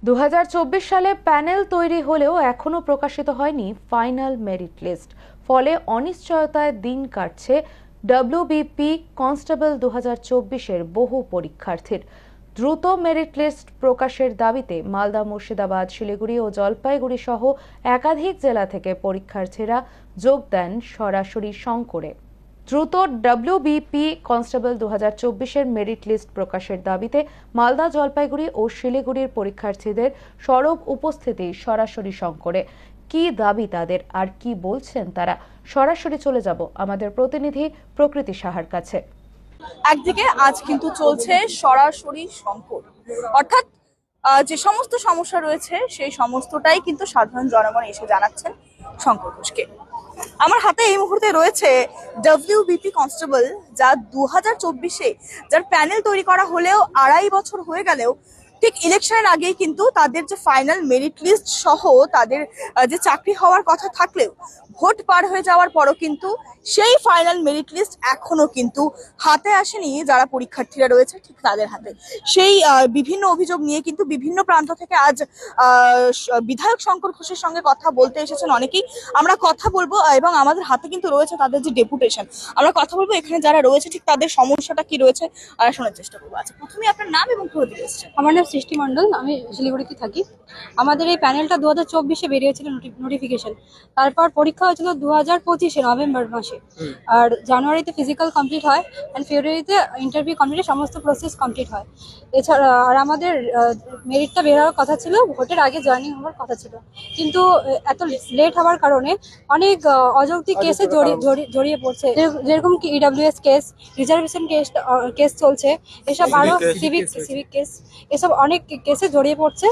2024 সালে প্যানেল তৈরি হলেও এখনো প্রকাশিত হয়নি ফাইনাল মেরিট লিস্ট। ফলে অনিশ্চয়তায় দিন কাটছে ডব্লিউবিপি কনস্টেবল 2024-এর বহু পরীক্ষার্থীর। দ্রুত মেরিট লিস্ট প্রকাশের দাবিতে মালদা, মুর্শিদাবাদ, শিলিগুড়ি ও জলপাইগুড়ি সহ একাধিক জেলা থেকে পরীক্ষার্থীরা যোগ দেন সরাসরি শঙ্করে। দ্রুত ডব্লিউবিপি কনস্টেবল 2024-এর মেরিট লিস্ট প্রকাশের দাবিতে মালদা, জলপাইগুড়ি ও শিলিগুড়ির পরীক্ষার্থীদের সরব উপস্থিতি সরাসরি শঙ্করে। কি দাবি তাদের আর কি বলছেন তারা, সরাসরি চলে যাব আমাদের প্রতিনিধি প্রকৃতি সাহার কাছে। একদিকে আজ কিন্তু চলছে সরাসরি শঙ্কর, অর্থাৎ যে সমস্ত সমস্যা রয়েছে সেই সমস্তটাই কিন্তু সাধারণ জনগণ এসে জানাচ্ছেন শঙ্কর ঘোষকে। আমার হাতে এই মুহূর্তে রয়েছে ডব্লিউবিপি কনস্টেবল, যা 2024-এ যার প্যানেল তৈরি করা হলেও 2.5 বছর হয়ে গেলেও ঠিক ইলেকশনের আগেই কিন্তু তাদের যে ফাইনাল মেরিট লিস্ট সহ তাদের যে চাকরি হওয়ার কথা থাকলেও ভোট পার হয়ে যাওয়ার পরও কিন্তু সেই ফাইনাল মেরিট লিস্ট এখনো কিন্তু হাতে আসেনি যারা পরীক্ষার্থীরা রয়েছে ঠিক তাদের হাতে। সেই বিভিন্ন অভিযোগ নিয়ে কিন্তু বিভিন্ন প্রান্ত থেকে আজ বিধায়ক শঙ্কর ঘোষের সঙ্গে কথা বলতে এসেছেন অনেকেই। আমরা কথা বলবো এবং আমাদের হাতে কিন্তু রয়েছে তাদের যে ডেপুটেশন, আমরা কথা বলবো এখানে যারা রয়েছে ঠিক তাদের সমস্যাটা কি রয়েছে শোনার চেষ্টা করবো। আচ্ছা, প্রথমে আপনার নাম এবং কোথা থেকে এসেছেন? আমার নাম সৃষ্টি মণ্ডল, আমি শিলিগুড়িতে থাকি। আমাদের এই প্যানেলটা 2024-এ বেরিয়েছিল নোটিফিকেশন, তারপর পরীক্ষা হয়েছিল 2025-এ নভেম্বর মাসে, আর জানুয়ারিতে ফিজিক্যাল কমপ্লিট হয় অ্যান্ড ফেব্রুয়ারিতে ইন্টারভিউ কমপ্লিট, সমস্ত প্রসেস কমপ্লিট হয়। এছাড়া আর আমাদের মেরিটটা বেরোবার কথা ছিল, ভোটের আগে জয়েনিং হওয়ার কথা ছিল, কিন্তু এত লেট হওয়ার কারণে অনেক অযৌক্তিক কেসে জড়িয়ে পড়ছে, যেরকম কি ইডব্লিউএস কেস, রিজার্ভেশন কেস চলছে, এসব আরো সিভিক কেস, এসব অনেক কেসে জড়িয়ে পড়ছে।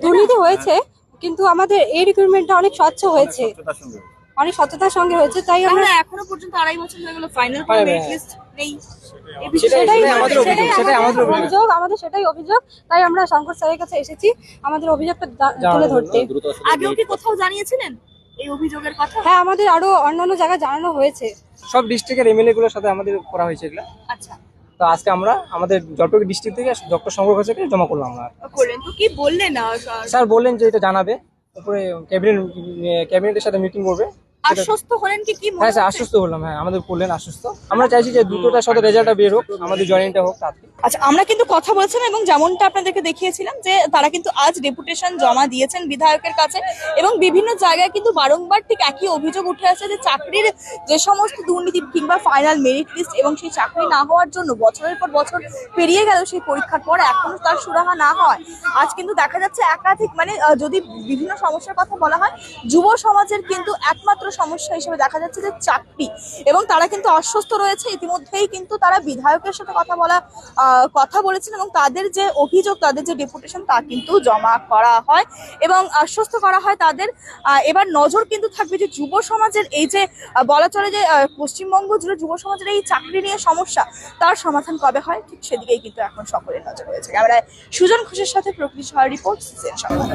দুর্নীতি হয়েছে, কিন্তু আমাদের এই রিক্রুটমেন্টটা অনেক স্বচ্ছ হয়েছে, অনেক স্বচ্ছতার সঙ্গে হয়েছে। তাই আমরা এখনো পর্যন্ত 2.5 বছর হয়ে গেল ফাইনাল মেরিট লিস্ট নেই। আমাদের সেটাই অভিযোগ, তাই আমরা শঙ্কর স্যারের কাছে এসেছি আমাদের অভিযোগটা তুলে ধরতে। আগেও কি কোথাও জানিয়েছিলেন এই অভিযোগের কথা? হ্যাঁ, আমাদের আরো অন্যান্য জায়গায় জানানো হয়েছে, সব ডিস্ট্রিক্টের এমএলএ গুলোর সাথে আমাদের করা হয়েছে এগুলো। আচ্ছা, তো আজকে আমরা আমাদের জলপাইগুড়ি ডিস্ট্রিক্ট থেকে ডক্টর শঙ্কর ঘোষকে জমা করলাম। আমরা করলেন তো কি বললেন? স্যার বললেন যে এটা জানাবে, তারপরে ক্যাবিনেটের সাথে মিটিং করবে। আশ্বস্ত হলেন কি? হ্যাঁ স্যার, আশ্বস্ত হলাম। হ্যাঁ, আমাদের করলেন আশ্বস্ত। আমরা চাইছি যে দুটোটার সাথে রেজাল্টটা বের হোক, আমাদের জয়েনিংটা হোক তাড়াতাড়ি। আচ্ছা, আমরা কিন্তু কথা বলছিলাম এবং যেমনটা আপনাদেরকে দেখিয়েছিলাম যে তারা কিন্তু আজ ডেপুটেশন জমা দিয়েছেন বিধায়কের কাছে এবং বিভিন্ন জায়গায় কিন্তু বারংবার ঠিক একই অভিযোগ উঠে আসছে যে চাকরির যে সমস্ত দুর্নীতি কিংবা ফাইনাল মেরিট লিস্ট এবং সেই চাকরি না হওয়ার জন্য বছরের পর বছর পেরিয়ে গেল সেই পরীক্ষার পর এখনো তার সুরাহা না হয়। আজ কিন্তু দেখা যাচ্ছে একাধিক যদি বিভিন্ন সমস্যার কথা বলা হয়, যুব সমাজের কিন্তু একমাত্র সমস্যা হিসেবে দেখা যাচ্ছে যে চাকরি, এবং তারা কিন্তু আশ্বস্ত রয়েছে। ইতিমধ্যেই কিন্তু তারা বিধায়কের সাথে কথা বলেছেন এবং তাদের যে অভিযোগ, তাদের যে ডেপুটেশন তা কিন্তু জমা করা হয় এবং আশ্বস্ত করা হয় তাদের। এবার নজর কিন্তু থাকবে যে যুব সমাজের এই যে বলা চলে যে পশ্চিমবঙ্গ জুড়ে যুব সমাজের এই চাকরি নিয়ে সমস্যা, তার সমাধান কবে হয়, ঠিক সেদিকেই কিন্তু এখন সকলের নজর রয়েছে। ক্যামেরায় সুজন ঘোষের সাথে প্রকৃতি সাহার রিপোর্ট, সিসিএন সংবাদ।